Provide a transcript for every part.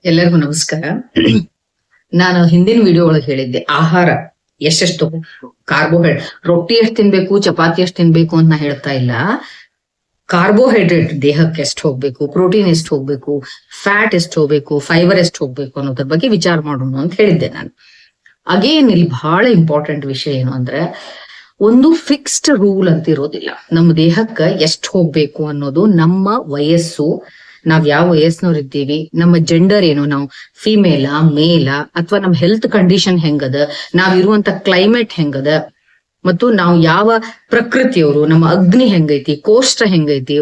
ಎಲ್ಲರಿಗೂ ನಮಸ್ಕಾರ. ನಾನು ಹಿಂದಿನ ವಿಡಿಯೋ ಒಳಗೆ ಹೇಳಿದ್ದೆ ಆಹಾರ ಎಷ್ಟೆಷ್ಟು ಕಾರ್ಬೋಹೈಡ್ರೇಟ್, ರೊಟ್ಟಿ ಎಷ್ಟು ತಿನ್ಬೇಕು, ಚಪಾತಿ ಎಷ್ಟು ತಿನ್ಬೇಕು ಅಂತ ನಾ ಹೇಳ್ತಾ ಇಲ್ಲ. ಕಾರ್ಬೋಹೈಡ್ರೇಟ್ ದೇಹಕ್ಕೆ ಎಷ್ಟು ಹೋಗ್ಬೇಕು, ಪ್ರೋಟೀನ್ ಎಷ್ಟು ಹೋಗ್ಬೇಕು, ಫ್ಯಾಟ್ ಎಷ್ಟು ಹೋಗ್ಬೇಕು, ಫೈಬರ್ ಎಷ್ಟು ಹೋಗ್ಬೇಕು ಅನ್ನೋದ್ರ ಬಗ್ಗೆ ವಿಚಾರ ಮಾಡೋಣ ಅಂತ ಹೇಳಿದ್ದೆ ನಾನು. ಅಗೇನ್ ಇಲ್ಲಿ ಬಹಳ ಇಂಪಾರ್ಟೆಂಟ್ ವಿಷಯ ಏನು ಅಂದ್ರೆ, ಒಂದು ಫಿಕ್ಸ್ಡ್ ರೂಲ್ ಅಂತ ಇರೋದಿಲ್ಲ. ನಮ್ಮ ದೇಹಕ್ಕೆ ಎಷ್ಟು ಹೋಗ್ಬೇಕು ಅನ್ನೋದು ನಮ್ಮ ವಯಸ್ಸು, ನಾವ್ ಯಾವ ವಯಸ್ಸಿನವ್ರು ಇದ್ದೀವಿ, ನಮ್ಮ ಜೆಂಡರ್ ಏನು, ನಾವು ಫಿಮೇಲಾ ಮೇಲಾ, ಅಥವಾ ನಮ್ ಹೆಲ್ತ್ ಕಂಡೀಷನ್ ಹೆಂಗದ, ನಾವ್ ಇರುವಂತ ಕ್ಲೈಮೇಟ್ ಹೆಂಗದ, ಮತ್ತು ನಾವು ಯಾವ ಪ್ರಕೃತಿಯವರು, ನಮ್ಮ ಅಗ್ನಿ ಹೆಂಗೈತಿ, ಕೋಷ್ಟ ಹೆಂಗೈತಿ,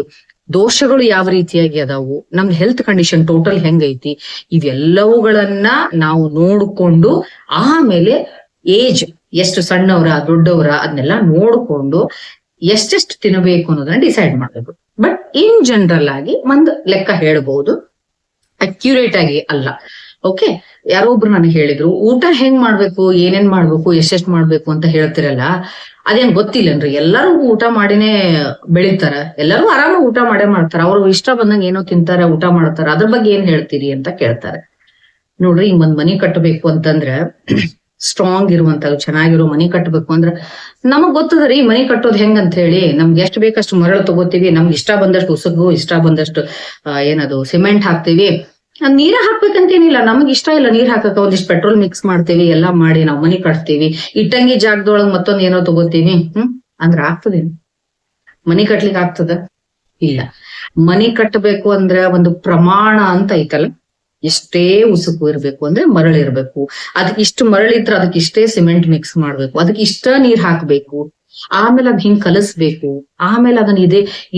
ದೋಷಗಳು ಯಾವ ರೀತಿಯಾಗಿ ಅದಾವು, ನಮ್ ಹೆಲ್ತ್ ಕಂಡೀಷನ್ ಟೋಟಲ್ ಹೆಂಗೈತಿ, ಇವೆಲ್ಲವುಗಳನ್ನ ನಾವು ನೋಡ್ಕೊಂಡು ಆಮೇಲೆ ಏಜ್ ಎಷ್ಟು ಸಣ್ಣವರ ದೊಡ್ಡವರ ಅದನ್ನೆಲ್ಲ ನೋಡ್ಕೊಂಡು ಎಷ್ಟೆಷ್ಟು ತಿನ್ನಬೇಕು ಅನ್ನೋದನ್ನ ಡಿಸೈಡ್ ಮಾಡ್ಬೇಕು. ಬಟ್ ಇನ್ ಜನರಲ್ ಆಗಿ ಒಂದ್ ಲೆಕ್ಕ ಹೇಳ್ಬಹುದು, ಅಕ್ಯುರೇಟ್ ಆಗಿ ಅಲ್ಲ. ಓಕೆ, ಯಾರೊಬ್ರು ನನಗೆ ಹೇಳಿದ್ರು ಊಟ ಹೆಂಗ್ ಮಾಡ್ಬೇಕು, ಏನೇನ್ ಮಾಡ್ಬೇಕು, ಎಷ್ಟೆಷ್ಟು ಮಾಡ್ಬೇಕು ಅಂತ ಹೇಳ್ತಿರಲ್ಲ, ಅದೇನ್ ಗೊತ್ತಿಲ್ಲನ್ರಿ. ಎಲ್ಲರೂ ಊಟ ಮಾಡಿನೇ ಬೆಳಿತಾರ, ಎಲ್ಲರೂ ಆರಾಮಾಗಿ ಊಟ ಮಾಡೇ ಮಾಡ್ತಾರ, ಅವ್ರು ಇಷ್ಟ ಬಂದಂಗ ಏನೋ ತಿಂತಾರ, ಊಟ ಮಾಡ್ತಾರ, ಅದ್ರ ಬಗ್ಗೆ ಏನ್ ಹೇಳ್ತೀರಿ ಅಂತ ಕೇಳ್ತಾರೆ. ನೋಡ್ರಿ, ಹಿಂಗ್ ಒಂದ್ ಮನಿ ಕಟ್ಟಬೇಕು ಅಂತಂದ್ರ, ಸ್ಟ್ರಾಂಗ್ ಇರುವಂತ ಚೆನ್ನಾಗಿರೋ ಮನಿ ಕಟ್ಟಬೇಕು ಅಂದ್ರ ನಮಗ್ ಗೊತ್ತದ್ರಿ ಮನಿ ಕಟ್ಟೋದ್ ಹೆಂಗಂತ ಹೇಳಿ. ನಮ್ಗೆ ಎಷ್ಟು ಬೇಕಷ್ಟು ಮರಳು ತಗೋತೀವಿ, ನಮ್ಗೆ ಇಷ್ಟ ಬಂದಷ್ಟು ಉಸುಗು, ಇಷ್ಟ ಬಂದಷ್ಟು ಏನದು ಸಿಮೆಂಟ್ ಹಾಕ್ತಿವಿ. ನೀರ ಹಾಕ್ಬೇಕಂತೇನಿಲ್ಲ, ನಮಗ್ ಇಷ್ಟ ಇಲ್ಲ ನೀರ್ ಹಾಕಕ್ಕ, ಒಂದಿಷ್ಟು ಪೆಟ್ರೋಲ್ ಮಿಕ್ಸ್ ಮಾಡ್ತೀವಿ, ಎಲ್ಲಾ ಮಾಡಿ ನಾವ್ ಮನಿ ಕಟ್ತೀವಿ. ಇಟ್ಟಂಗಿ ಜಾಗದೊಳಗ್ ಮತ್ತೊಂದ್ ಏನೋ ತಗೋತೀವಿ, ಅಂದ್ರ ಆಗ್ತದೇನು? ಮನಿ ಕಟ್ಲಿಕ್ಕೆ ಆಗ್ತದ? ಇಲ್ಲ. ಮನಿ ಕಟ್ಟಬೇಕು ಅಂದ್ರ ಒಂದು ಪ್ರಮಾಣ ಅಂತ ಐತಲ್ಲ, ಎಷ್ಟೇ ಉಸುಕು ಇರ್ಬೇಕು ಅಂದ್ರೆ ಮರಳಿರ್ಬೇಕು, ಅದಕ್ಕೆ ಇಷ್ಟು ಮರಳಿದ್ರ ಅದಕ್ಕೆ ಇಷ್ಟೇ ಸಿಮೆಂಟ್ ಮಿಕ್ಸ್ ಮಾಡ್ಬೇಕು, ಅದಕ್ಕೆ ಇಷ್ಟ ನೀರ್ ಹಾಕ್ಬೇಕು, ಆಮೇಲೆ ಅದ್ ಹಿಂಗ್ ಕಲಸ್ಬೇಕು, ಆಮೇಲೆ ಅದನ್ನ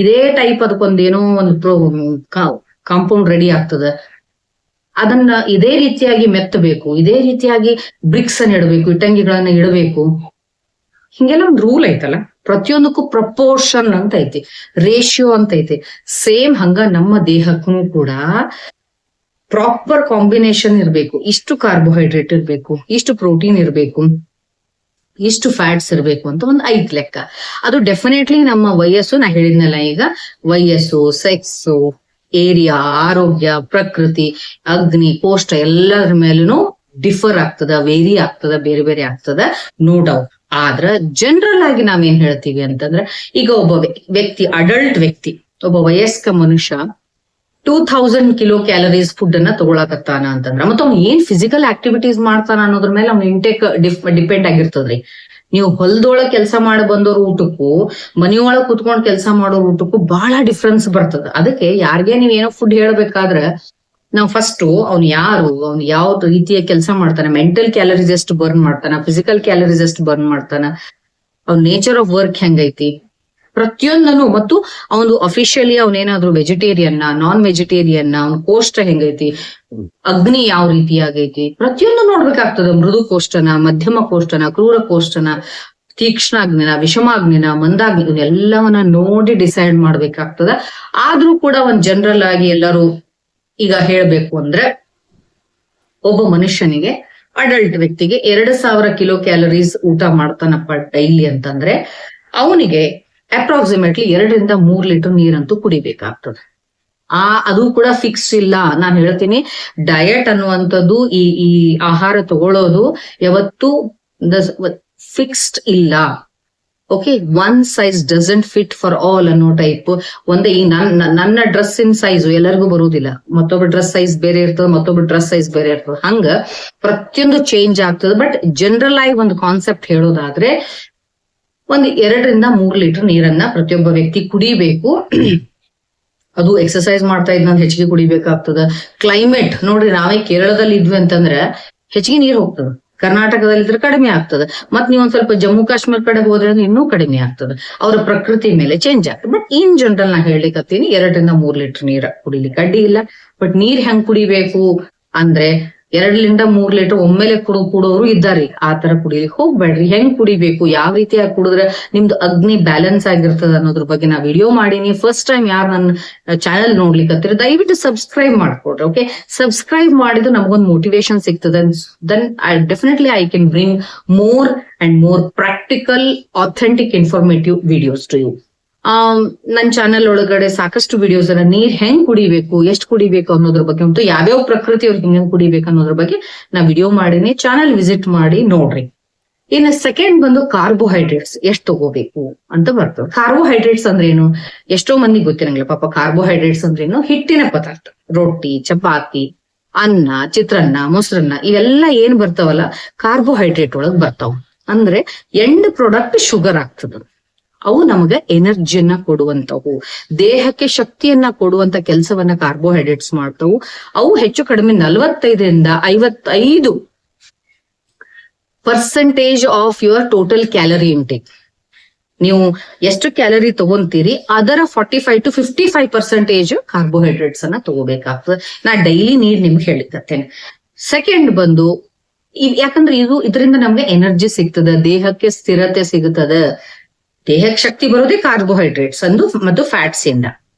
ಇದೇ ಟೈಪ್ ಅದಕ್ಕೊಂದೇನೋ ಒಂದು ಕಾಂಪೌಂಡ್ ರೆಡಿ ಆಗ್ತದ, ಅದನ್ನ ಇದೇ ರೀತಿಯಾಗಿ ಮೆತ್ತಬೇಕು, ಇದೇ ರೀತಿಯಾಗಿ ಬ್ರಿಕ್ಸ್ ಅನ್ನ ಇಡಬೇಕು, ಇಟ್ಟಂಗಿಗಳನ್ನ ಇಡಬೇಕು. ಹಿಂಗೆಲ್ಲ ಒಂದು ರೂಲ್ ಐತಲ್ಲ, ಪ್ರತಿಯೊಂದಕ್ಕೂ ಪ್ರಪೋರ್ಷನ್ ಅಂತ ಐತಿ, ರೇಷಿಯೋ ಅಂತ ಐತಿ. ಸೇಮ್ ಹಂಗ ನಮ್ಮ ದೇಹಕ್ಕೂ ಕೂಡ ಪ್ರಾಪರ್ ಕಾಂಬಿನೇಷನ್ ಇರ್ಬೇಕು. ಇಷ್ಟು ಕಾರ್ಬೋಹೈಡ್ರೇಟ್ ಇರ್ಬೇಕು, ಇಷ್ಟು ಪ್ರೋಟೀನ್ ಇರ್ಬೇಕು, ಇಷ್ಟು ಫ್ಯಾಟ್ಸ್ ಇರ್ಬೇಕು ಅಂತ ಒಂದು 5 ಲೆಕ್ಕ. ಅದು ಡೆಫಿನೆಟ್ಲಿ ನಮ್ಮ ವಯಸ್ಸು, ನಾ ಹೇಳಿದ್ನಲ್ಲ ಈಗ, ವಯಸ್ಸು, ಸೆಕ್ಸು, ಏರಿಯಾ, ಆರೋಗ್ಯ, ಪ್ರಕೃತಿ, ಅಗ್ನಿ, ಕೋಷ್ಟ ಎಲ್ಲದ್ರ ಮೇಲೂ ಡಿಫರ್ ಆಗ್ತದ, ವೇರಿ ಆಗ್ತದ, ಬೇರೆ ಬೇರೆ ಆಗ್ತದ, ನೋ ಡೌಟ್. ಆದ್ರ ಜನರಲ್ ಆಗಿ ನಾವೇನ್ ಹೇಳ್ತೀವಿ ಅಂತಂದ್ರೆ, ಈಗ ಒಬ್ಬ ವ್ಯಕ್ತಿ, ಅಡಲ್ಟ್ ವ್ಯಕ್ತಿ, ಒಬ್ಬ ವಯಸ್ಕ ಮನುಷ್ಯ 2000 ಕಿಲೋ ಕ್ಯಾಲರೀಸ್ ಫುಡ್ ಅನ್ನ ತಗೊಳಕತ್ತಾನ ಅಂತಂದ್ರ, ಮತ್ತೆ ಅವ್ನು ಏನ್ ಫಿಸಿಕಲ್ ಆಕ್ಟಿವಿಟೀಸ್ ಮಾಡ್ತಾನ ಅನ್ನೋದ್ರ ಮೇಲೆ ಅವ್ನ ಇಂಟೇಕ್ ಡಿಪೆಂಡ್ ಆಗಿರ್ತದ್ರಿ. ನೀವು ಹೊಲದೊಳಗ್ ಕೆಲಸ ಮಾಡಿ ಬಂದವ್ರ ಊಟಕ್ಕೂ ಮನಿಯೊಳಗ್ ಕುತ್ಕೊಂಡ್ ಕೆಲಸ ಮಾಡೋರ್ ಊಟಕ್ಕೂ ಬಹಳ ಡಿಫ್ರೆನ್ಸ್ ಬರ್ತದ. ಅದಕ್ಕೆ ಯಾರಿಗೆ ನೀವ್ ಏನೋ ಫುಡ್ ಹೇಳ್ಬೇಕಾದ್ರ ನಾವ್ ಫಸ್ಟ್ ಅವ್ನು ಯಾರು, ಅವ್ನು ಯಾವ ರೀತಿಯ ಕೆಲಸ ಮಾಡ್ತಾನ, ಮೆಂಟಲ್ ಕ್ಯಾಲರೀಸ್ ಎಷ್ಟು ಬರ್ನ್ ಮಾಡ್ತಾನ, ಫಿಸಿಕಲ್ ಕ್ಯಾಲರೀಸ್ ಎಷ್ಟು ಬರ್ನ್ ಮಾಡ್ತಾನ, ಅವ್ನ ನೇಚರ್ ಆಫ್ ವರ್ಕ್ ಹೆಂಗೈತಿ, ಪ್ರತಿಯೊಂದನು, ಮತ್ತು ಅವನು ಅಫಿಷಿಯಲಿ ಅವನೇನಾದ್ರು ವೆಜಿಟೇರಿಯನ್, ನಾನ್ ವೆಜಿಟೇರಿಯನ್, ಅವ್ನ ಕೋಷ್ಟ ಹೆಂಗೈತಿ, ಅಗ್ನಿ ಯಾವ ರೀತಿ ಆಗೈತಿ, ಪ್ರತಿಯೊಂದು ನೋಡ್ಬೇಕಾಗ್ತದ. ಮೃದು ಕೋಷ್ಟನ, ಮಧ್ಯಮ ಕೋಷ್ಟನ, ಕ್ರೂರ ಕೋಷ್ಟನ, ತೀಕ್ಷ್ಣಾಗ್ನಿನ, ವಿಷಮಾಗ್ನಿನ, ಮಂದಾಗ್ನಿ, ಎಲ್ಲವನ್ನ ನೋಡಿ ಡಿಸೈಡ್ ಮಾಡ್ಬೇಕಾಗ್ತದ. ಆದ್ರೂ ಕೂಡ ಒಂದ್ ಜನರಲ್ ಆಗಿ ಎಲ್ಲರೂ ಈಗ ಹೇಳ್ಬೇಕು ಅಂದ್ರೆ, ಒಬ್ಬ ಮನುಷ್ಯನಿಗೆ, ಅಡಲ್ಟ್ ವ್ಯಕ್ತಿಗೆ 2000 ಕಿಲೋ ಕ್ಯಾಲರೀಸ್ ಊಟ ಮಾಡ್ತಾನಪ್ಪ ಡೈಲಿ ಅಂತಂದ್ರೆ, ಅವನಿಗೆ ಅಪ್ರಾಕ್ಸಿಮೇಟ್ಲಿ 2 ರಿಂದ 3 ಲೀಟರ್ ನೀರಂತೂ ಕುಡಿಬೇಕಾಗ್ತದೆ. ಅದು ಕೂಡ ಫಿಕ್ಸ್ ಇಲ್ಲ. ನಾನು ಹೇಳ್ತೀನಿ, ಡಯಟ್ ಅನ್ನುವಂಥದ್ದು, ಈ ಆಹಾರ ತಗೊಳ್ಳೋದು ಯಾವತ್ತು ಫಿಕ್ಸ್ಡ್ ಇಲ್ಲ. Okay, one size doesn't fit for all ಅನ್ನೋ ಟೈಪ್. ಒಂದೇ ಈ ನನ್ನ ಡ್ರೆಸ್ಸಿನ ಸೈಜು ಎಲ್ಲರಿಗೂ ಬರುವುದಿಲ್ಲ, ಮತ್ತೊಬ್ಬ ಡ್ರೆಸ್ ಸೈಜ್ ಬೇರೆ ಇರ್ತದೆ, ಮತ್ತೊಬ್ಬ ಡ್ರೆಸ್ ಸೈಜ್ ಬೇರೆ ಇರ್ತದೆ, ಹಂಗ ಪ್ರತಿಯೊಂದು ಚೇಂಜ್ ಆಗ್ತದೆ. ಬಟ್ ಜನರಲ್ ಆಗಿ ಒಂದು ಕಾನ್ಸೆಪ್ಟ್ ಹೇಳೋದಾದ್ರೆ, ಒಂದು 2 ರಿಂದ 3 ಲೀಟರ್ ನೀರನ್ನ ಪ್ರತಿಯೊಬ್ಬ ವ್ಯಕ್ತಿ ಕುಡಿಬೇಕು. ಅದು ಎಕ್ಸರ್ಸೈಸ್ ಮಾಡ್ತಾ ಇದ್ನ ಹೆಚ್ಚಿಗೆ ಕುಡಿಬೇಕಾಗ್ತದ. ಕ್ಲೈಮೇಟ್ ನೋಡ್ರಿ, ನಾವೇ ಕೇರಳದಲ್ಲಿ ಇದ್ವಿ ಅಂತಂದ್ರೆ ಹೆಚ್ಚಿಗೆ ನೀರ್ ಹೋಗ್ತದ, ಕರ್ನಾಟಕದಲ್ಲಿ ಇದ್ರೆ ಕಡಿಮೆ ಆಗ್ತದ, ಮತ್ ನೀವ್ ಒಂದ್ ಸ್ವಲ್ಪ ಜಮ್ಮು ಕಾಶ್ಮೀರ ಕಡೆ ಹೋದ್ರೆ ಇನ್ನೂ ಕಡಿಮೆ ಆಗ್ತದ. ಅವರ ಪ್ರಕೃತಿ ಮೇಲೆ ಚೇಂಜ್ ಆಗ್ತದೆ. ಬಟ್ ಇನ್ ಜನರಲ್ ನಾ ಹೇಳಿಕತ್ತೀನಿ, 2 ರಿಂದ 3 ಲೀಟರ್ ನೀರ್ ಕುಡಿಲಿಕ್ಕೆ ಅಡ್ಡಿ ಇಲ್ಲ. ಬಟ್ ನೀರ್ ಹೆಂಗ್ ಕುಡಿಬೇಕು ಅಂದ್ರೆ, 2 ರಿಂದ 3 ಲೀಟರ್ ಒಮ್ಮೆಲೆ ಕುಡೋರು ಇದ್ದಾರೆ, ಆ ತರ ಕುಡಿಲಿಕ್ಕೆ ಹೋಗ್ಬೇಡ್ರಿ. ಹೆಂಗ್ ಕುಡಿಬೇಕು, ಯಾವ ರೀತಿಯಾಗಿ ಕುಡಿದ್ರೆ ನಿಮ್ದು ಅಗ್ನಿ ಬ್ಯಾಲೆನ್ಸ್ ಆಗಿರ್ತದ ಅನ್ನೋದ್ರ ಬಗ್ಗೆ ನಾ ವಿಡಿಯೋ ಮಾಡೀನಿ. ಫಸ್ಟ್ ಟೈಮ್ ಯಾರು ನನ್ನ ಚಾನೆಲ್ ನೋಡ್ಲಿಕ್ಕೆ ದಯವಿಟ್ಟು ಸಬ್ಸ್ಕ್ರೈಬ್ ಮಾಡ್ಕೊಡ್ರಿ. ಓಕೆ, ಸಬ್ಸ್ಕ್ರೈಬ್ ಮಾಡಿದ್ರೆ ನಮಗೊಂದು ಮೋಟಿವೇಶನ್ ಸಿಗ್ತದೆ. Then definitely I can bring more and more practical, authentic, informative videos to you. ನನ್ನ ಚಾನೆಲ್ ಒಳಗಡೆ ಸಾಕಷ್ಟು ವಿಡಿಯೋಸ್ ಅನ್ನ ನೀರ್ ಹೆಂಗ್ ಕುಡಿಬೇಕು, ಎಷ್ಟು ಕುಡಿಬೇಕು ಅನ್ನೋದ್ರ ಬಗ್ಗೆ ಮತ್ತು ಯಾವ್ಯಾವ ಪ್ರಕೃತಿ ಅವ್ರಿಗೆ ಹೆಂಗ್ ಕುಡಿಬೇಕು ಅನ್ನೋದ್ರ ಬಗ್ಗೆ ನಾ ವಿಡಿಯೋ ಮಾಡೀನಿ. ಚಾನೆಲ್ ವಿಸಿಟ್ ಮಾಡಿ ನೋಡ್ರಿ. ಇನ್ನು ಸೆಕೆಂಡ್ ಬಂದು ಕಾರ್ಬೋಹೈಡ್ರೇಟ್ಸ್ ಎಷ್ಟು ತಗೋಬೇಕು ಅಂತ ಬರ್ತದೆ. ಕಾರ್ಬೋಹೈಡ್ರೇಟ್ಸ್ ಅಂದ್ರೆ ಏನು, ಎಷ್ಟೋ ಮಂದಿಗೆ ಗೊತ್ತಿರಂಗಿಲ್ಲ ಪಾಪ. ಕಾರ್ಬೋಹೈಡ್ರೇಟ್ಸ್ ಅಂದ್ರೆ ಏನು, ಹಿಟ್ಟಿನ ಪದಾರ್ಥ, ರೊಟ್ಟಿ, ಚಪಾತಿ, ಅನ್ನ, ಚಿತ್ರಾನ್ನ, ಮೊಸರನ್ನ ಇವೆಲ್ಲ ಏನ್ ಬರ್ತಾವಲ್ಲ ಕಾರ್ಬೋಹೈಡ್ರೇಟ್ ಒಳಗ್ ಬರ್ತಾವ. ಅಂದ್ರೆ ಎಂಡ್ ಪ್ರಾಡಕ್ಟ್ ಶುಗರ್ ಆಗ್ತದ. ಅವು ನಮಗ ಎನರ್ಜಿಯನ್ನ ಕೊಡುವಂತವು, ದೇಹಕ್ಕೆ ಶಕ್ತಿಯನ್ನ ಕೊಡುವಂತ ಕೆಲಸವನ್ನ ಕಾರ್ಬೋಹೈಡ್ರೇಟ್ಸ್ ಮಾಡ್ತಾವು. ಅವು ಹೆಚ್ಚು ಕಡಿಮೆ 45ರಿಂದ 55% of your total calorie intake. ನೀವು ಎಷ್ಟು ಕ್ಯಾಲರಿ ತಗೊಂತೀರಿ ಅದರ 45 to 55% ಕಾರ್ಬೋಹೈಡ್ರೇಟ್ಸ್ ಅನ್ನ ತಗೋಬೇಕಾಗ್ತದೆ. ನಾ ಡೈಲಿ ನೀರ್ ನಿಮ್ಗೆ ಹೇಳಿಕತ್ತೇನೆ. ಸೆಕೆಂಡ್ ಬಂದು ಯಾಕಂದ್ರೆ ಇದರಿಂದ ನಮ್ಗೆ ಎನರ್ಜಿ ಸಿಗ್ತದ, ದೇಹಕ್ಕೆ ಸ್ಥಿರತೆ ಸಿಗುತ್ತದ, ದೇಹಕ್ಕೆ ಶಕ್ತಿ ಬರೋದೇ ಕಾರ್ಬೋಹೈಡ್ರೇಟ್ಸ್ ಅಂದು ಮತ್ತು ಫ್ಯಾಟ್ಸ್ ಇಂದ.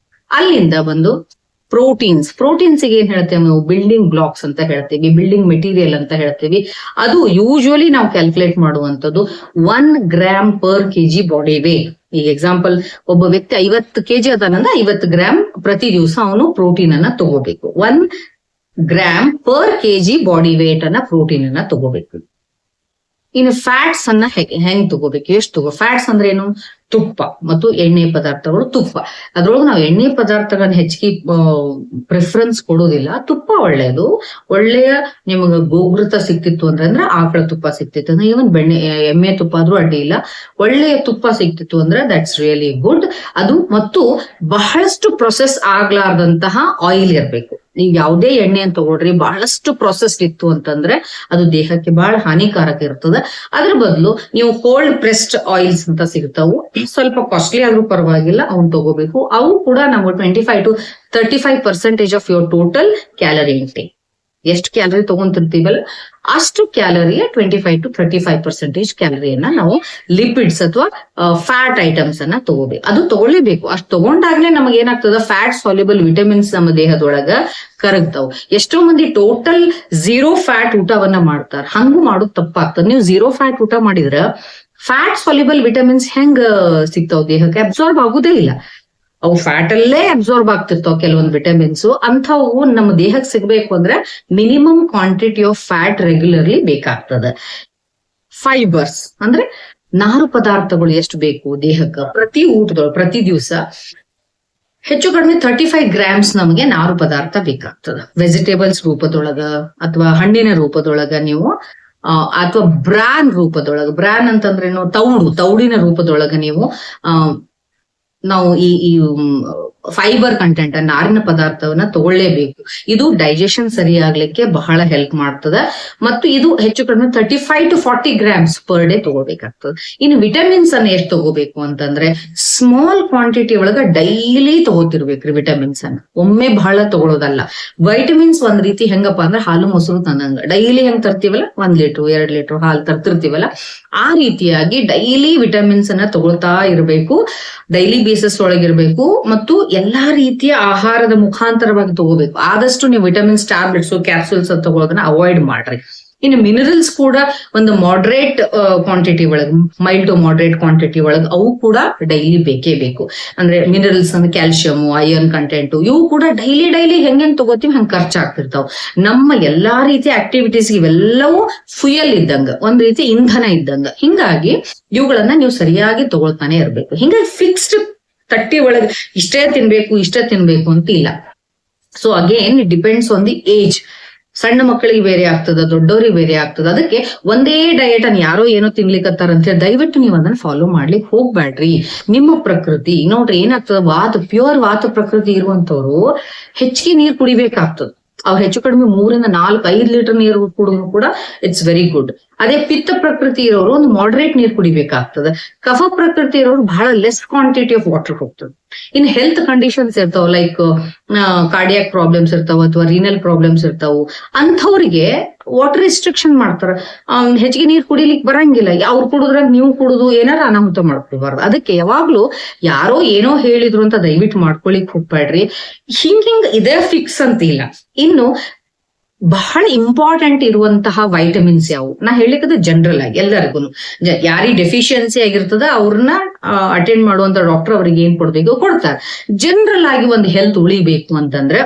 ಅಲ್ಲಿಂದ ಬಂದು ಪ್ರೋಟೀನ್ಸ್ ಏನ್ ಹೇಳ್ತೇವೆ ನಾವು, ಬಿಲ್ಡಿಂಗ್ ಬ್ಲಾಕ್ಸ್ ಅಂತ ಹೇಳ್ತೀವಿ, ಬಿಲ್ಡಿಂಗ್ ಮೆಟೀರಿಯಲ್ ಅಂತ ಹೇಳ್ತೀವಿ. ಅದು ಯೂಶುವಲಿ ನಾವು ಕ್ಯಾಲ್ಕುಲೇಟ್ ಮಾಡುವಂತದ್ದು 1 gram per KG body weight. ಈಗ ಎಕ್ಸಾಂಪಲ್, ಒಬ್ಬ ವ್ಯಕ್ತಿ 50 kg ಅದಾನಂದ್ರೆ 50 ಗ್ರಾಮ್ ಪ್ರತಿ ದಿವಸ ಅವನು ಪ್ರೋಟೀನ್ ಅನ್ನ ತಗೋಬೇಕು. 1 gram per KG body weight ಅನ್ನ ಪ್ರೋಟೀನ್ ಅನ್ನ ತಗೋಬೇಕು. ಇನ್ನು ಫ್ಯಾಟ್ಸ್ ಅನ್ನ ಹೆಂಗ್ ತಗೋಬೇಕು, ಎಷ್ಟು ಫ್ಯಾಟ್ಸ್ ಅಂದ್ರೆ ಏನು, ತುಪ್ಪ ಮತ್ತು ಎಣ್ಣೆ ಪದಾರ್ಥಗಳು. ತುಪ್ಪ ಅದ್ರೊಳಗೆ ನಾವು ಎಣ್ಣೆ ಪದಾರ್ಥಗಳನ್ನ ಹೆಚ್ಚಿಗೆ ಪ್ರಿಫರೆನ್ಸ್ ಕೊಡೋದಿಲ್ಲ. ತುಪ್ಪ ಒಳ್ಳೆಯದು, ಒಳ್ಳೆಯ ನಿಮಗ ಗೋಘೃತ ಸಿಕ್ತಿತ್ತು ಅಂದ್ರೆ ಆಕಳ ತುಪ್ಪ ಸಿಕ್ತಿತ್ತು ಅಂದ್ರೆ, ಇವನ್ ಎಮ್ಮೆ ತುಪ್ಪ ಆದ್ರೂ ಅಡ್ಡಿ ಇಲ್ಲ, ಒಳ್ಳೆಯ ತುಪ್ಪ ಸಿಕ್ತಿತ್ತು ಅಂದ್ರೆ ದಟ್ಸ್ ರಿಯಲಿ ಗುಡ್. ಅದು ಮತ್ತು ಬಹಳಷ್ಟು ಪ್ರೊಸೆಸ್ ಆಗ್ಲಾರ್ದಂತಹ ಆಯಿಲ್ ಇರ್ಬೇಕು. ನೀವು ಯಾವುದೇ ಎಣ್ಣೆ ಅಂತ ತಗೊಳ್ರಿ, ಬಹಳಷ್ಟು ಪ್ರೊಸೆಸ್ ಇತ್ತು ಅಂತಂದ್ರೆ ಅದು ದೇಹಕ್ಕೆ ಬಹಳ ಹಾನಿಕಾರಕ ಇರ್ತದೆ. ಅದ್ರ ಬದಲು ನೀವು ಕೋಲ್ಡ್ ಪ್ರೆಸ್ಡ್ ಆಯಿಲ್ಸ್ ಅಂತ ಸಿಗ್ತಾವು, ಸ್ವಲ್ಪ ಕಾಸ್ಟ್ಲಿ ಆದ್ರೂ ಪರವಾಗಿಲ್ಲ, ಅವ್ನು ತಗೋಬೇಕು. ಅವು ಕೂಡ ನಾವು 25 to 35% of your total calorie intake. ಎಷ್ಟು ಕ್ಯಾಲರಿ ತಗೊಂತಿರ್ತೀವಲ್ಲ ಅಷ್ಟು ಕ್ಯಾಲರಿಯ 25 to 35% ಕ್ಯಾಲರಿಯನ್ನ ನಾವು ಲಿಪಿಡ್ಸ್ ಅಥವಾ ಫ್ಯಾಟ್ ಐಟಮ್ಸ್ ಅನ್ನ ತಗೋಬೇಕು. ಅದು ತಗೊಳ್ಳೇಬೇಕು. ಅಷ್ಟು ತಗೊಂಡಾಗ್ಲೇ ನಮಗೆ ಏನಾಗ್ತದ, ಫ್ಯಾಟ್ ಸಾಲ್ಯುಬಲ್ ವಿಟಮಿನ್ಸ್ ನಮ್ಮ ದೇಹದೊಳಗ ಕರಗ್ತಾವ್. ಎಷ್ಟೋ ಮಂದಿ ಟೋಟಲ್ 0 ಫ್ಯಾಟ್ ಊಟವನ್ನ ಮಾಡ್ತಾರ, ಹಂಗೂ ಮಾಡೋದು ತಪ್ಪಾಗ್ತದೆ. ನೀವು 0 ಫ್ಯಾಟ್ ಊಟ ಮಾಡಿದ್ರ ಫ್ಯಾಟ್ ಸಾಲ್ಯುಬಲ್ ವಿಟಮಿನ್ಸ್ ಹೆಂಗ್ ಸಿಗ್ತಾವ್ ದೇಹಕ್ಕೆ, ಅಬ್ಸಾರ್ಬ್ ಆಗುದೇ ಇಲ್ಲ. ಅವು ಫ್ಯಾಟ್ ಅಲ್ಲೇ ಅಬ್ಸಾರ್ಬ್ ಆಗ್ತಿರ್ತಾವ ಕೆಲವೊಂದು ವಿಟಮಿನ್ಸ್. ಅಂಥವು ನಮ್ಮ ದೇಹಕ್ಕೆ ಸಿಗ್ಬೇಕು ಅಂದ್ರೆ minimum quantity of fat regularly ಬೇಕಾಗ್ತದೆ. ಫೈಬರ್ಸ್ ಅಂದ್ರೆ ನಾರು ಪದಾರ್ಥಗಳು ಎಷ್ಟು ಬೇಕು ದೇಹಕ್ಕೆ, ಪ್ರತಿ ಊಟದೊಳಗೆ ಪ್ರತಿ ದಿವಸ ಹೆಚ್ಚು ಕಡಿಮೆ 35 ಗ್ರಾಮ್ಸ್ ನಮಗೆ ನಾರು ಪದಾರ್ಥ ಬೇಕಾಗ್ತದೆ. ವೆಜಿಟೇಬಲ್ಸ್ ರೂಪದೊಳಗ ಅಥವಾ ಹಣ್ಣಿನ ರೂಪದೊಳಗ ನೀವು ಅಥವಾ ಬ್ರಾನ್ ರೂಪದೊಳಗ, ಬ್ರಾನ್ ಅಂತಂದ್ರೇನು, ತೌಡಿನ ರೂಪದೊಳಗ ನೀವು ನಾವು ಈ ಫೈಬರ್ ಕಂಟೆಂಟ್ ನಾರಿನ ಪದಾರ್ಥವನ್ನ ತಗೊಳ್ಳೇಬೇಕು. ಇದು ಡೈಜೆಷನ್ ಸರಿ ಆಗ್ಲಿಕ್ಕೆ ಬಹಳ ಹೆಲ್ಪ್ ಮಾಡ್ತದ. ಮತ್ತು ಇದು ಹೆಚ್ಚು ಕಡಿಮೆ 35 to 40 ಗ್ರಾಮ್ಸ್ ಪರ್ ಡೇ ತಗೋಬೇಕಾಗ್ತದೆ. ಇನ್ನು ವಿಟಮಿನ್ಸ್ ಅನ್ನ ಎಷ್ಟು ತಗೋಬೇಕು ಅಂತಂದ್ರೆ, ಸ್ಮಾಲ್ ಕ್ವಾಂಟಿಟಿ ಒಳಗ ಡೈಲಿ ತಗೋತಿರ್ಬೇಕ್ರಿ ವಿಟಮಿನ್ಸ್ ಅನ್ನ, ಒಮ್ಮೆ ಬಹಳ ತಗೊಳ್ಳೋದಲ್ಲ. ವೈಟಮಿನ್ಸ್ ಒಂದ್ ರೀತಿ ಹೆಂಗಪ್ಪ ಅಂದ್ರೆ ಹಾಲು ಮೊಸರು ತಂದಂಗ, ಡೈಲಿ ಹೆಂಗ್ ತರ್ತೀವಲ್ಲ 1 ಲೀಟರ್ 2 ಲೀಟರ್ ಹಾಲು ತರ್ತಿರ್ತೀವಲ್ಲ ಆ ರೀತಿಯಾಗಿ ಡೈಲಿ ವಿಟಮಿನ್ಸ್ ಅನ್ನ ತಗೊಳ್ತಾ ಇರಬೇಕು. ಡೈಲಿ ಬೇಸಿಸ್ ಒಳಗಿರ್ಬೇಕು ಮತ್ತು ಎಲ್ಲಾ ರೀತಿಯ ಆಹಾರದ ಮುಖಾಂತರವಾಗಿ ತಗೋಬೇಕು. ಆದಷ್ಟು ನೀವು ವಿಟಮಿನ್ಸ್ ಟ್ಯಾಬ್ಲೆಟ್ಸ್ ಕ್ಯಾಪ್ಸೂಲ್ಸ್ ತಗೊಳ್ಳೋದನ್ನ ಅವಾಯ್ಡ್ ಮಾಡ್ರಿ. ಇನ್ನು ಮಿನರಲ್ಸ್ ಕೂಡ ಒಂದು ಮಾಡ್ರೇಟ್ ಕ್ವಾಂಟಿಟಿ ಒಳಗೆ, ಮೈಲ್ಡ್ ಟು ಮಾಡ್ರೇಟ್ ಕ್ವಾಂಟಿಟಿ ಒಳಗೆ ಅವು ಕೂಡ ಡೈಲಿ ಬೇಕೇ ಬೇಕು. ಅಂದ್ರೆ ಮಿನರಲ್ಸ್ ಅಂದ್ರೆ ಕ್ಯಾಲ್ಸಿಯಂ, ಐರನ್ ಕಂಟೆಂಟ್ ಇವು ಕೂಡ ಡೈಲಿ ಹೆಂಗ್ ತಗೋತೀವಿ ಹಂಗ್ ಖರ್ಚಾಗ್ತಿರ್ತಾವ. ನಮ್ಮ ಎಲ್ಲಾ ರೀತಿಯ ಆಕ್ಟಿವಿಟೀಸ್ ಇವೆಲ್ಲವೂ ಫ್ಯೂಯಲ್ ಇದ್ದಂಗ, ಒಂದ್ ರೀತಿ ಇಂಧನ ಇದ್ದಂಗ. ಹಿಂಗಾಗಿ ಇವುಗಳನ್ನ ನೀವು ಸರಿಯಾಗಿ ತಗೊಳ್ತಾನೆ ಇರ್ಬೇಕು. ಹಿಂಗಾಗಿ ಫಿಕ್ಸ್ಡ್ ತಟ್ಟಿ ಒಳಗೆ ಇಷ್ಟೇ ತಿನ್ಬೇಕು ಅಂತ ಇಲ್ಲ. So again it depends on the age. ಸಣ್ಣ ಮಕ್ಕಳಿಗೆ ಬೇರೆ ಆಗ್ತದ, ದೊಡ್ಡವರಿಗೆ ಬೇರೆ ಆಗ್ತದ. ಅದಕ್ಕೆ ಒಂದೇ ಡಯಟ್ ಅನ್ನು ಯಾರೋ ಏನೋ ತಿನ್ಲಿಕ್ಕತ್ತಾರ ಅಂತ ಹೇಳಿ ದಯವಿಟ್ಟು ನೀವು ಅದನ್ನ ಫಾಲೋ ಮಾಡ್ಲಿಕ್ಕೆ ಹೋಗ್ಬೇಡ್ರಿ. ನಿಮ್ಮ ಪ್ರಕೃತಿ ನೋಡ್ರಿ ಏನಾಗ್ತದ, ಪ್ಯೂರ್ ವಾತ ಪ್ರಕೃತಿ ಇರುವಂತವ್ರು ಹೆಚ್ಚಿಗೆ ನೀರ್ ಕುಡಿಬೇಕಾಗ್ತದ. ಅವ್ರು ಹೆಚ್ಚು ಕಡಿಮೆ 3 ಇಂದ 4 5 ಲೀಟರ್ ನೀರು ಕುಡಿದ್ರು ಕೂಡ ಇಟ್ಸ್ ವೆರಿ ಗುಡ್. ಅದೇ ಪಿತ್ತ ಪ್ರಕೃತಿ ಇರೋರು ಒಂದು ಮಾಡ್ರೇಟ್ ನೀರು ಕುಡಿಬೇಕಾಗ್ತದೆ. ಕಫ ಪ್ರಕೃತಿ ಇರೋರು ಬಹಳ ಲೆಸ್ ಕ್ವಾಂಟಿಟಿ ಆಫ್ ವಾಟರ್ ಹೋಗ್ತದೆ. ಇನ್ ಹೆಲ್ತ್ ಕಂಡೀಷನ್ಸ್ ಇರ್ತಾವ, ಲೈಕ್ ಕಾರ್ಡಿಯಾಕ್ ಪ್ರಾಬ್ಲಮ್ಸ್ ಇರ್ತಾವ ಅಥವಾ ರೀನಲ್ ಪ್ರಾಬ್ಲಮ್ಸ್ ಇರ್ತಾವ, ಅಂಥವ್ರಿಗೆ ವಾಟರ್ ರಿಸ್ಟ್ರಿಕ್ಷನ್ ಮಾಡ್ತಾರ. ಹೆಚ್ಚಿಗೆ ನೀರ್ ಕುಡಿಲಿಕ್ಕೆ ಬರಂಗಿಲ್ಲ, ಅವ್ರು ಕುಡಿದ್ರಾಗ ನೀವು ಕುಡುದು ಏನಾರ ಅನಾಹುತ ಮಾಡ್ಕೊಬಾರ್ದು. ಅದಕ್ಕೆ ಯಾವಾಗ್ಲೂ ಯಾರೋ ಏನೋ ಹೇಳಿದ್ರು ಅಂತ ದಯವಿಟ್ಟು ಮಾಡ್ಕೊಳಿಕ್ ಹೋಗ್ಬೇಡ್ರಿ. ಹಿಂಗ್ ಇದೇ ಫಿಕ್ಸ್ ಅಂತ ಇಲ್ಲ. ಇನ್ನು ಬಹಳ ಇಂಪಾರ್ಟೆಂಟ್ ಇರುವಂತಹ ವೈಟಮಿನ್ಸ್ ಯಾವು ನಾ ಹೇಳಿಕದ ಜನರಲ್ ಆಗಿ ಎಲ್ಲರಿಗೂ ಯಾರಿಗೆ ಡೆಫಿಷಿಯನ್ಸಿ ಆಗಿರ್ತದ ಅವ್ರನ್ನ ಅಟೆಂಡ್ ಮಾಡುವಂತ ಡಾಕ್ಟರ್ ಅವ್ರಿಗೆ ಏನ್ ಕೊಡ್ಬೇಕು ಕೊಡ್ತಾರೆ. ಜನರಲ್ ಆಗಿ ಒಂದು ಹೆಲ್ತ್ ಉಳಿಬೇಕು ಅಂತಂದ್ರೆ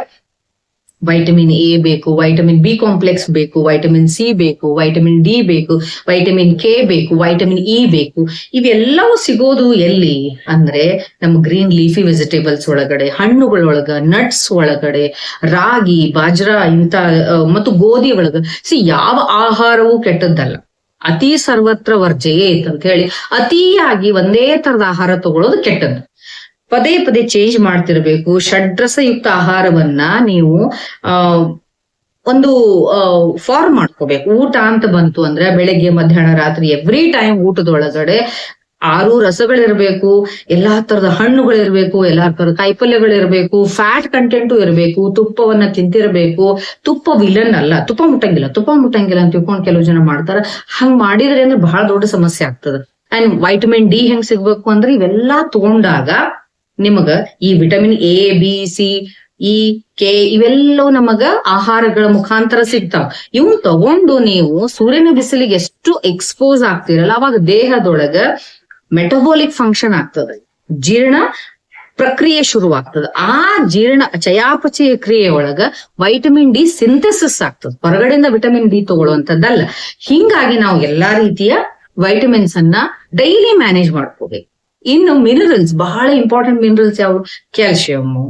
ವೈಟಮಿನ್ ಎ ಬೇಕು, ವೈಟಮಿನ್ ಬಿ ಕಾಂಪ್ಲೆಕ್ಸ್ ಬೇಕು, ವೈಟಮಿನ್ ಸಿ ಬೇಕು, ವೈಟಮಿನ್ ಡಿ ಬೇಕು, ವೈಟಮಿನ್ ಕೆ ಬೇಕು, ವೈಟಮಿನ್ ಇ ಬೇಕು. ಇವೆಲ್ಲವೂ ಸಿಗೋದು ಎಲ್ಲಿ ಅಂದ್ರೆ ನಮ್ಮ ಗ್ರೀನ್ ಲೀಫಿ ವೆಜಿಟೇಬಲ್ಸ್ ಒಳಗಡೆ, ಹಣ್ಣುಗಳೊಳಗ, ನಟ್ಸ್ ಒಳಗಡೆ, ರಾಗಿ, ಬಾಜ್ರಾ ಇಂತ ಮತ್ತು ಗೋಧಿ ಒಳಗ. ಯಾವ ಆಹಾರವೂ ಕೆಟ್ಟದ್ದಲ್ಲ, ಅತಿ ಸರ್ವತ್ರ ವರ್ಜಯೇ ಅಂತ ಹೇಳಿ ಅತಿಯಾಗಿ ಒಂದೇ ತರದ ಆಹಾರ ತಗೊಳ್ಳೋದು ಕೆಟ್ಟದ್ದು. ಪದೇ ಪದೇ ಚೇಂಜ್ ಮಾಡ್ತಿರ್ಬೇಕು. ಷಡ್ರಸಯುಕ್ತ ಆಹಾರವನ್ನ ನೀವು ಒಂದು ಫಾರ್ಮ್ ಮಾಡ್ಕೋಬೇಕು. ಊಟ ಅಂತ ಬಂತು ಅಂದ್ರೆ ಬೆಳಗ್ಗೆ ಮಧ್ಯಾಹ್ನ ರಾತ್ರಿ ಎವ್ರಿ ಟೈಮ್ ಊಟದೊಳಗಡೆ 6 ರಸಗಳಿರ್ಬೇಕು, ಎಲ್ಲಾ ತರದ ಹಣ್ಣುಗಳಿರ್ಬೇಕು, ಎಲ್ಲಾ ತರದ ಕಾಯಿಪಲ್ಯಗಳಿರ್ಬೇಕು, ಫ್ಯಾಟ್ ಕಂಟೆಂಟು ಇರಬೇಕು, ತುಪ್ಪವನ್ನ ತಿಂತಿರ್ಬೇಕು. ತುಪ್ಪ ವಿಲನ್ ಅಲ್ಲ, ತುಪ್ಪ ಮುಟ್ಟಂಗಿಲ್ಲ ಅಂತ ತಿಳ್ಕೊಂಡು ಕೆಲವು ಜನ ಮಾಡ್ತಾರ. ಹಂಗ್ ಮಾಡಿದ್ರೆ ಅಂದ್ರೆ ಬಹಳ ದೊಡ್ಡ ಸಮಸ್ಯೆ ಆಗ್ತದೆ. ಅಂಡ್ ವೈಟಮಿನ್ ಡಿ ಹೆಂಗ್ ಸಿಗ್ಬೇಕು ಅಂದ್ರೆ ಇವೆಲ್ಲಾ ತಗೊಂಡಾಗ ನಿಮಗ ಈ vitamin A, B, C, E, K ಇವೆಲ್ಲವೂ ನಮಗ ಆಹಾರಗಳ ಮುಖಾಂತರ ಸಿಗ್ತಾವ. ಇವ್ ತಗೊಂಡು ನೀವು ಸೂರ್ಯನ ಬಿಸಿಲಿಗೆ ಎಷ್ಟು ಎಕ್ಸ್ಪೋಸ್ ಆಗ್ತಿರಲ್ಲ ಅವಾಗ ದೇಹದೊಳಗ ಮೆಟಬಾಲಿಕ್ ಫಂಕ್ಷನ್ ಆಗ್ತದೆ, ಜೀರ್ಣ ಪ್ರಕ್ರಿಯೆ ಶುರುವಾಗ್ತದೆ. ಆ ಚಯಾಪಚಯ ಕ್ರಿಯೆ ಒಳಗ ವೈಟಮಿನ್ ಡಿ ಸಿಂಥೆಸಿಸ್ ಆಗ್ತದೆ. ಹೊರಗಡೆಯಿಂದ ವಿಟಮಿನ್ ಡಿ ತಗೊಳ್ಳುವಂತದ್ದಲ್ಲ. ಹಿಂಗಾಗಿ ನಾವು ಎಲ್ಲಾ ರೀತಿಯ ವೈಟಮಿನ್ಸ್ ಅನ್ನ ಡೈಲಿ ಮ್ಯಾನೇಜ್ ಮಾಡ್ಕೋಬೇಕು. ಇನ್ನು ಮಿನರಲ್ಸ್, ಬಹಳ ಇಂಪಾರ್ಟೆಂಟ್ ಮಿನರಲ್ಸ್ ಯಾವು? Calcium,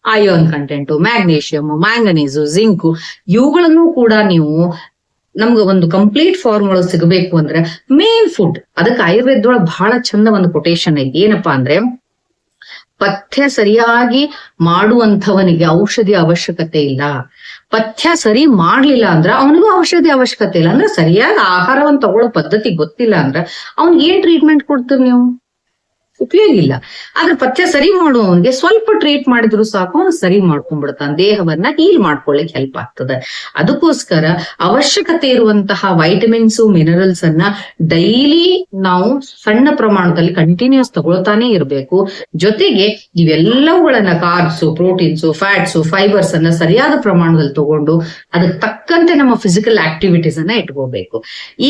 ion content, magnesium, manganese, zinc ಇವುಗಳನ್ನು ಕೂಡ ನೀವು ನಮ್ಗೆ ಒಂದು ಕಂಪ್ಲೀಟ್ ಫಾರ್ಮ್ ಒಳಗೆ ಸಿಗಬೇಕು ಅಂದ್ರೆ ಮೇನ್ ಫುಡ್. ಅದಕ್ಕೆ ಆಯುರ್ವೇದದೊಳಗೆ ಬಹಳ ಚಂದ ಒಂದು ಕೊಟೇಶನ್ ಐತಿ. ಏನಪ್ಪಾ ಅಂದ್ರೆ ಪಥ್ಯ ಸರಿಯಾಗಿ ಮಾಡುವಂಥವನಿಗೆ ಔಷಧಿ ಅವಶ್ಯಕತೆ ಇಲ್ಲ. ಪಥ್ಯ ಸರಿ ಮಾಡ್ಲಿಲ್ಲ ಅಂದ್ರ ಅವನಿಗೂ ಔಷಧಿ ಅವಶ್ಯಕತೆ ಇಲ್ಲ. ಅಂದ್ರೆ ಸರಿಯಾಗಿ ಆಹಾರವನ್ನು ತಗೊಳ್ಳೋ ಪದ್ಧತಿ ಗೊತ್ತಿಲ್ಲ ಅಂದ್ರ ಅವ್ನಿಗೆ ಏನ್ ಟ್ರೀಟ್ಮೆಂಟ್ ಕೊಡ್ತೀರಿ ನೀವು? ಉಪಯೋಗ ಇಲ್ಲ. ಆದ್ರೆ ಪಥ್ಯ ಸರಿ ಮಾಡುವವನ್ಗೆ ಸ್ವಲ್ಪ ಟ್ರೀಟ್ ಮಾಡಿದ್ರು ಸಾಕು, ಅವನು ಸರಿ ಮಾಡ್ಕೊಂಡ್ಬಿಡ್ತಾನೆ, ದೇಹವನ್ನ ಹೀಲ್ ಮಾಡ್ಕೊಳ್ಳಿಕ್ ಹೆಲ್ಪ್ ಆಗ್ತದೆ. ಅದಕ್ಕೋಸ್ಕರ ಅವಶ್ಯಕತೆ ಇರುವಂತಹ ವೈಟಮಿನ್ಸ್, ಮಿನರಲ್ಸ್ ಅನ್ನ ಡೈಲಿ ನಾವು ಸಣ್ಣ ಪ್ರಮಾಣದಲ್ಲಿ ಕಂಟಿನ್ಯೂಸ್ ತಗೊಳ್ತಾನೆ ಇರಬೇಕು. ಜೊತೆಗೆ ಇವೆಲ್ಲವುಗಳನ್ನ ಕಾರ್ಬ್ಸ್, ಪ್ರೋಟೀನ್ಸ್, ಫ್ಯಾಟ್ಸ್, ಫೈಬರ್ಸ್ ಅನ್ನ ಸರಿಯಾದ ಪ್ರಮಾಣದಲ್ಲಿ ತಗೊಂಡು ಅದಕ್ಕೆ ತಕ್ಕಂತೆ ನಮ್ಮ ಫಿಸಿಕಲ್ ಆಕ್ಟಿವಿಟೀಸ್ ಅನ್ನ ಇಟ್ಕೋಬೇಕು.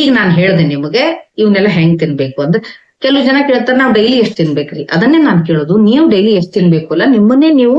ಈಗ ನಾನು ಹೇಳ್ದೆ ನಿಮಗೆ ಇವನ್ನೆಲ್ಲ ಹೆಂಗ್ ತಿನ್ಬೇಕು ಅಂದ್ರೆ, ಕೆಲವು ಜನ ಕೇಳ್ತಾರೆ ನಾವು ಡೈಲಿ ಎಷ್ಟ್ ತಿನ್ಬೇಕ್ರಿ? ಅದನ್ನೇ ನಾನ್ ಕೇಳೋದು, ನೀವು ಡೈಲಿ ಎಷ್ಟ್ ತಿನ್ಬೇಕು ಅಲ್ಲ, ನಿಮ್ಮನ್ನೇ ನೀವು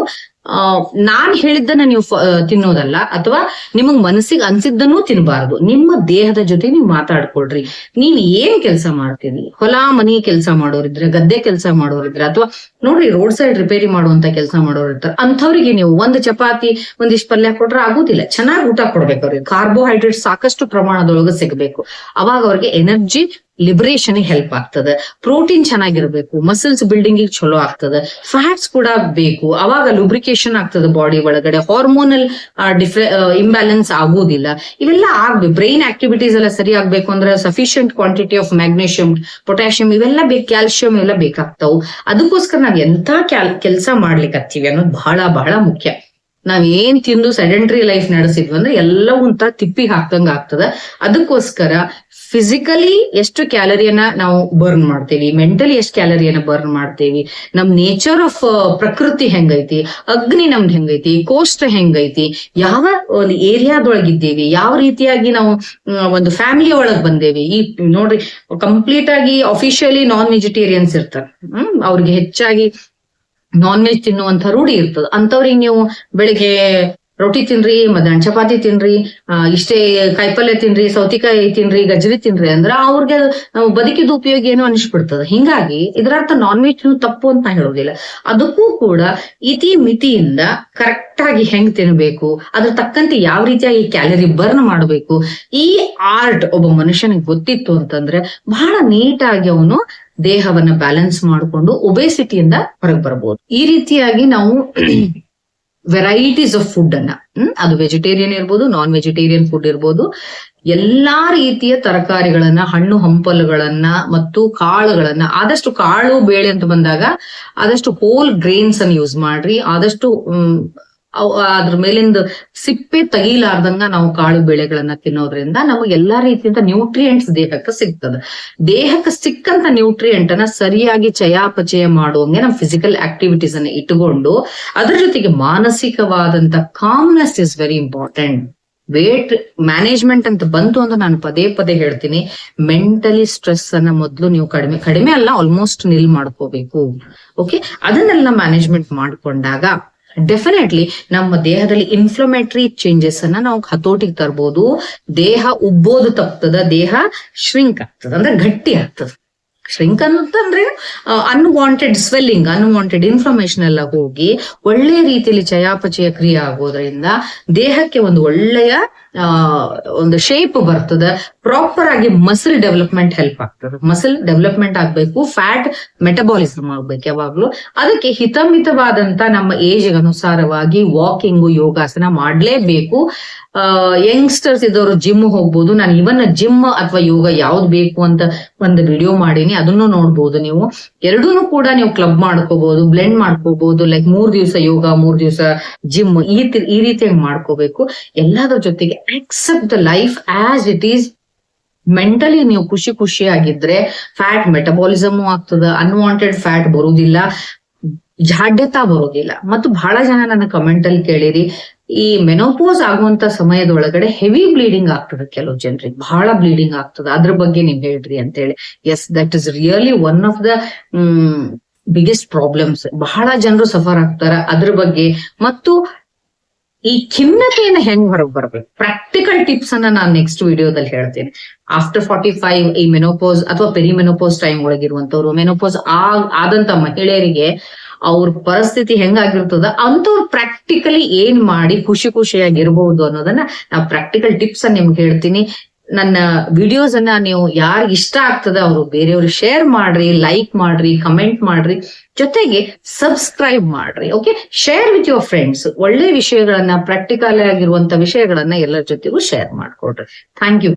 ನಾನ್ ಹೇಳಿದ್ದನ್ನ ನೀವು ತಿನ್ನೋದಲ್ಲ, ಅಥವಾ ನಿಮಗ್ ಮನಸ್ಸಿಗೆ ಅನ್ಸಿದ್ದನ್ನೂ ತಿನ್ಬಾರ್ದು. ನಿಮ್ಮ ದೇಹದ ಜೊತೆ ನೀವು ಮಾತಾಡ್ಕೊಳ್ರಿ. ನೀವ್ ಏನ್ ಕೆಲಸ ಮಾಡ್ತೀರಿ, ಹೊಲ ಮನಿ ಕೆಲಸ ಮಾಡೋರಿದ್ರೆ, ಗದ್ದೆ ಕೆಲಸ ಮಾಡೋರಿದ್ರೆ, ಅಥವಾ ನೋಡ್ರಿ ರೋಡ್ ಸೈಡ್ ರಿಪೇರಿ ಮಾಡುವಂತ ಕೆಲಸ ಮಾಡೋರಿರ್ತಾರೆ, ಅಂಥವ್ರಿಗೆ ನೀವು ಒಂದು ಚಪಾತಿ ಒಂದಿಷ್ಟು ಪಲ್ಯ ಕೊಟ್ರೆ ಆಗುದಿಲ್ಲ. ಚೆನ್ನಾಗಿ ಊಟ ಕೊಡ್ಬೇಕು ಅವ್ರಿಗೆ. ಕಾರ್ಬೋಹೈಡ್ರೇಟ್ ಸಾಕಷ್ಟು ಪ್ರಮಾಣದೊಳಗೆ ಸಿಗ್ಬೇಕು. ಅವಾಗ ಅವ್ರಿಗೆ ಎನರ್ಜಿ ಲಿಬರೇಷನ್ ಹೆಲ್ಪ್ ಆಗ್ತದೆ. ಪ್ರೋಟೀನ್ ಚೆನ್ನಾಗಿರ್ಬೇಕು, ಮಸಲ್ಸ್ ಬಿಲ್ಡಿಂಗ್ ಚಲೋ ಆಗ್ತದೆ. ಫ್ಯಾಟ್ಸ್ ಕೂಡ ಬೇಕು, ಅವಾಗ ಲುಬ್ರಿಕೇಶನ್ ಆಗ್ತದೆ ಬಾಡಿ ಒಳಗಡೆ. ಹಾರ್ಮೋನಲ್ ಇಂಬ್ಯಾಲೆನ್ಸ್ ಆಗುವುದಿಲ್ಲ. ಇವೆಲ್ಲ ಆಗ್ಬೇಕು. ಬ್ರೈನ್ ಆಕ್ಟಿವಿಟೀಸ್ ಎಲ್ಲ ಸರಿ ಆಗ್ಬೇಕು ಅಂದ್ರೆ sufficient quantity of magnesium, potassium ಇವೆಲ್ಲ ಬೇಕು, ಕ್ಯಾಲ್ಸಿಯಂ ಇವೆಲ್ಲ ಬೇಕಾಗ್ತಾವು. ಅದಕ್ಕೋಸ್ಕರ ನಾವ್ ಎಂತ ಕೆಲಸ ಮಾಡ್ಲಿಕ್ಕೆ ಹತ್ತೀವಿ ಅನ್ನೋದು ಬಹಳ ಬಹಳ ಮುಖ್ಯ. ನಾವ್ ಏನ್ ತಿಂದು ಸೆಡೆಂಟ್ರಿ ಲೈಫ್ ನಡೆಸಿದ್ವಿ ಅಂದ್ರೆ ಎಲ್ಲ ಒಂಥರ ತಿಪ್ಪಿಗೆ ಹಾಕ್ದಂಗ ಆಗ್ತದ. ಅದಕ್ಕೋಸ್ಕರ ಫಿಸಿಕಲಿ ಎಷ್ಟು ಕ್ಯಾಲರಿಯನ್ನ ನಾವು ಬರ್ನ್ ಮಾಡ್ತೇವಿ, ಮೆಂಟಲಿ ಎಷ್ಟು ಕ್ಯಾಲರಿಯನ್ನ ಬರ್ನ್ ಮಾಡ್ತೇವಿ, ನಮ್ ನೇಚರ್ ಆಫ್ ಪ್ರಕೃತಿ ಹೆಂಗೈತಿ, ಅಗ್ನಿ ನಮ್ದು ಹೆಂಗೈತಿ, ಕೋಷ್ಟ ಹೆಂಗೈತಿ, ಯಾವ ಒಂದು ಏರಿಯಾದೊಳಗಿದ್ದೇವಿ, ಯಾವ ರೀತಿಯಾಗಿ ನಾವು ಒಂದು ಫ್ಯಾಮಿಲಿ ಒಳಗ್ ಬಂದೇವಿ. ಈ ನೋಡ್ರಿ ಕಂಪ್ಲೀಟ್ ಆಗಿ ಅಫಿಷಿಯಲಿ ನಾನ್ ವೆಜಿಟೇರಿಯನ್ಸ್ ಇರ್ತಾರೆ. ಅವ್ರಿಗೆ ಹೆಚ್ಚಾಗಿ ನಾನ್ ವೆಜ್ ತಿನ್ನುವಂತ ರೂಢಿ ಇರ್ತದ. ಅಂತವ್ರಿಗೆ ನೀವು ಬೆಳಿಗ್ಗೆ ರೊಟ್ಟಿ ತಿನ್ರಿ, ಮಧ್ಯಾಹ್ನ ಚಪಾತಿ ತಿನ್ರಿ, ಇಷ್ಟೇ ಕಾಯಿಪಲ್ಯ ತಿನ್ರಿ, ಸೌತಿಕಾಯಿ ತಿನ್ರಿ, ಗಜ್ರಿ ತಿನ್ರಿ ಅಂದ್ರೆ ಅವ್ರಿಗೆ ಬದುಕಿದ ಉಪಯೋಗ ಏನೋ ಅನಿಸ್ಬಿಡ್ತದ. ಹಿಂಗಾಗಿ ಇದರರ್ಥ ನಾನ್ ವೆಜ್ ತಪ್ಪು ಅಂತ ಹೇಳೋದಿಲ್ಲ. ಅದಕ್ಕೂ ಕೂಡ ಇತಿ ಮಿತಿಯಿಂದ ಕರೆಕ್ಟ್ ಆಗಿ ಹೆಂಗ್ ತಿನ್ಬೇಕು, ಅದ್ರ ತಕ್ಕಂತೆ ಯಾವ ರೀತಿಯಾಗಿ ಕ್ಯಾಲರಿ ಬರ್ನ್ ಮಾಡಬೇಕು, ಈ ಆರ್ಟ್ ಒಬ್ಬ ಮನುಷ್ಯನಿಗೆ ಗೊತ್ತಿತ್ತು ಅಂತಂದ್ರೆ ಬಹಳ ನೀಟಾಗಿ ಅವನು ದೇಹವನ್ನ ಬ್ಯಾಲೆನ್ಸ್ ಮಾಡಿಕೊಂಡು ಒಬೇಸಿಟಿಯಿಂದ ಹೊರಗೆ ಬರಬಹುದು. ಈ ರೀತಿಯಾಗಿ ನಾವು ವೆರೈಟೀಸ್ ಆಫ್ ಫುಡ್ ಅನ್ನ, ಅದು ವೆಜಿಟೇರಿಯನ್ ಇರ್ಬೋದು, ನಾನ್ ವೆಜಿಟೇರಿಯನ್ ಫುಡ್ ಇರ್ಬೋದು, ಎಲ್ಲಾ ರೀತಿಯ ತರಕಾರಿಗಳನ್ನ, ಹಣ್ಣು ಹಂಪಲುಗಳನ್ನ ಮತ್ತು ಕಾಳುಗಳನ್ನ, ಆದಷ್ಟು ಕಾಳು ಬೇಳೆ ಅಂತ ಬಂದಾಗ ಆದಷ್ಟು ಹೋಲ್ ಗ್ರೇನ್ಸ್ ಅನ್ನು ಯೂಸ್ ಮಾಡ್ರಿ. ಆದಷ್ಟು ಅದ್ರ ಮೇಲಿಂದ ಸಿಪ್ಪೆ ತೆಗಿಲಾರ್ದಂಗ ನಾವು ಕಾಳು ಬೆಳೆಗಳನ್ನ ತಿನ್ನೋದ್ರಿಂದ ನಮಗೆ ಎಲ್ಲಾ ರೀತಿಯಿಂದ ನ್ಯೂಟ್ರಿಯೆಂಟ್ಸ್ ದೇಹಕ್ಕೆ ಸಿಗ್ತದೆ. ದೇಹಕ್ಕೆ ಸಿಕ್ಕಂತ ನ್ಯೂಟ್ರಿಯೆಂಟ್ ಅನ್ನ ಸರಿಯಾಗಿ ಚಯಾಪಚಯ ಮಾಡುವಂಗೆ ನಾವು ಫಿಸಿಕಲ್ ಆಕ್ಟಿವಿಟೀಸ್ ಅನ್ನ ಇಟ್ಟುಕೊಂಡು, ಅದ್ರ ಜೊತೆಗೆ ಮಾನಸಿಕವಾದಂತ calmness is very important. Weight management ಅಂತ ಬಂತು ಅಂತ ನಾನು ಪದೇ ಪದೇ ಹೇಳ್ತೀನಿ, ಮೆಂಟಲಿ ಸ್ಟ್ರೆಸ್ ಅನ್ನ ಮೊದಲು ನೀವು ಕಡಿಮೆ ಅಲ್ಲ ಆಲ್ಮೋಸ್ಟ್ ನಿಲ್ ಮಾಡ್ಕೋಬೇಕು. ಓಕೆ, ಅದನ್ನೆಲ್ಲ ಮ್ಯಾನೇಜ್ಮೆಂಟ್ ಮಾಡ್ಕೊಂಡಾಗ ಡೆಫಿನೆಟ್ಲಿ ನಮ್ಮ ದೇಹದಲ್ಲಿ ಇನ್ಫ್ಲಮೇಟರಿ ಚೇಂಜಸ್ ಅನ್ನ ನಾವು ಹತೋಟಿಗೆ ತರ್ಬೋದು. ದೇಹ ಉಬ್ಬೋದು ತಪ್ತದ, ದೇಹ ಶ್ರಿಂಕ್ ಆಗ್ತದ, ಅಂದ್ರೆ ಗಟ್ಟಿ ಆಗ್ತದ. ಶ್ರಿಂಕ್ ಅನ್ನೋದಂದ್ರೆ ಅನ್ವಾಂಟೆಡ್ ಸ್ವೆಲ್ಲಿಂಗ್, ಅನ್ವಾಂಟೆಡ್ ಇನ್ಫ್ಲಮೇಷನ್ ಎಲ್ಲ ಹೋಗಿ ಒಳ್ಳೆ ರೀತಿಯಲ್ಲಿ ಚಯಾಪಚಯ ಕ್ರಿಯೆ ಆಗೋದ್ರಿಂದ ದೇಹಕ್ಕೆ ಒಂದು ಒಳ್ಳೆಯ ಒಂದು ಶೇಪ್ ಬರ್ತದೆ. ಪ್ರಾಪರ್ ಆಗಿ ಮಸಲ್ ಡೆವಲಪ್ಮೆಂಟ್ ಹೆಲ್ಪ್ ಆಗ್ತದೆ. ಮಸಲ್ ಡೆವಲಪ್ಮೆಂಟ್ ಆಗ್ಬೇಕು, ಫ್ಯಾಟ್ ಮೆಟಬಾಲಿಸಮ್ ಆಗ್ಬೇಕು ಯಾವಾಗ್ಲೂ. ಅದಕ್ಕೆ ಹಿತಮಿತವಾದಂತ ನಮ್ಮ ಏಜ್ ಅನುಸಾರವಾಗಿ ವಾಕಿಂಗು, ಯೋಗಾಸನ ಮಾಡ್ಲೇಬೇಕು. ಯಂಗ್ಸ್ಟರ್ಸ್ ಇದ್ದವರು ಜಿಮ್ ಹೋಗ್ಬೋದು. ನಾನು ಇವನ್ ಜಿಮ್ ಅಥವಾ ಯೋಗ ಯಾವ್ದು ಬೇಕು ಅಂತ ಒಂದು ವಿಡಿಯೋ ಮಾಡೀನಿ, ಅದನ್ನು ನೋಡ್ಬೋದು ನೀವು. ಎರಡೂನು ಕೂಡ ನೀವು ಕ್ಲಬ್ ಮಾಡ್ಕೋಬಹುದು, ಬ್ಲೆಂಡ್ ಮಾಡ್ಕೋಬಹುದು. ಲೈಕ್ 3 ದಿವಸ ಯೋಗ, 3 ದಿವಸ ಜಿಮ್, ಈ ರೀತಿಯಾಗಿ ಮಾಡ್ಕೋಬೇಕು. ಎಲ್ಲಾದ್ರ ಜೊತೆಗೆ accept the life as it is. Mentally ನೀವು ಖುಷಿಯಾಗಿದ್ರೆ ಫ್ಯಾಟ್ ಮೆಟಬಾಲಿಸಮ್ ಆಗ್ತದ, ಅನ್ವಾಂಟೆಡ್ ಫ್ಯಾಟ್ ಬರುವುದಿಲ್ಲ, ಜಾಡ್ಯತಾ ಬರೋದಿಲ್ಲ. ಮತ್ತು ಬಹಳ ಜನ ನನ್ನ ಕಮೆಂಟ್ ಅಲ್ಲಿ ಕೇಳಿರಿ, ಈ ಮೆನೋಪೋಸ್ ಆಗುವಂತ ಸಮಯದೊಳಗಡೆ ಹೆವಿ ಬ್ಲೀಡಿಂಗ್ ಆಗ್ತದೆ, ಕೆಲವು ಜನರಿಗೆ ಬಹಳ ಬ್ಲೀಡಿಂಗ್ ಆಗ್ತದೆ, ಅದ್ರ ಬಗ್ಗೆ ನೀವ್ ಹೇಳ್ರಿ ಅಂತ ಹೇಳಿ. Yes, that is really one of the biggest problems. ಬಹಳ ಜನರು ಸಫರ್ ಆಗ್ತಾರ ಅದ್ರ ಬಗ್ಗೆ. ಮತ್ತು ಈ ಖಿನ್ನತೆಯನ್ನು ಹೆಂಗ್ ಹೊರಗೆ ಬರ್ಬೇಕು, ಪ್ರಾಕ್ಟಿಕಲ್ ಟಿಪ್ಸ್ ಅನ್ನ ನಾನು ನೆಕ್ಸ್ಟ್ ವಿಡಿಯೋದಲ್ಲಿ ಹೇಳ್ತೇನೆ. ಆಫ್ಟರ್ 45 ಈ ಮೆನೋಪೋಸ್ ಅಥವಾ ಪೆರಿಮೆನೋಪೋಸ್ ಟೈಮ್ ಒಳಗಿರುವಂತವ್ರು, ಮೆನೋಪೋಸ್ ಆದಂತ ಮಹಿಳೆಯರಿಗೆ ಅವ್ರ ಪರಿಸ್ಥಿತಿ ಹೆಂಗಾಗಿರ್ತದ ಅಂತವ್ರು ಪ್ರಾಕ್ಟಿಕಲಿ ಏನ್ ಮಾಡಿ ಖುಷಿಯಾಗಿರ್ಬಹುದು ಅನ್ನೋದನ್ನ ನಾವು ಪ್ರಾಕ್ಟಿಕಲ್ ಟಿಪ್ಸ್ ಅನ್ನ ನಿಮ್ಗೆ ಹೇಳ್ತೀನಿ. ನನ್ನ ವಿಡಿಯೋಸ್ ಅನ್ನ ನೀವು ಯಾರಿಗೆ ಇಷ್ಟ ಆಗ್ತದ ಅವರು ಬೇರೆಯವ್ರಿಗೆ ಶೇರ್ ಮಾಡ್ರಿ, ಲೈಕ್ ಮಾಡ್ರಿ, ಕಮೆಂಟ್ ಮಾಡ್ರಿ, ಜೊತೆಗೆ ಸಬ್ಸ್ಕ್ರೈಬ್ ಮಾಡ್ರಿ. Okay, share with your friends. ಒಳ್ಳೆ ವಿಷಯಗಳನ್ನ, ಪ್ರಾಕ್ಟಿಕಲ್ ಆಗಿರುವಂತ ವಿಷಯಗಳನ್ನ ಎಲ್ಲರ ಜೊತೆಗೂ ಶೇರ್ ಮಾಡ್ಕೊಡ್ರಿ. Thank you.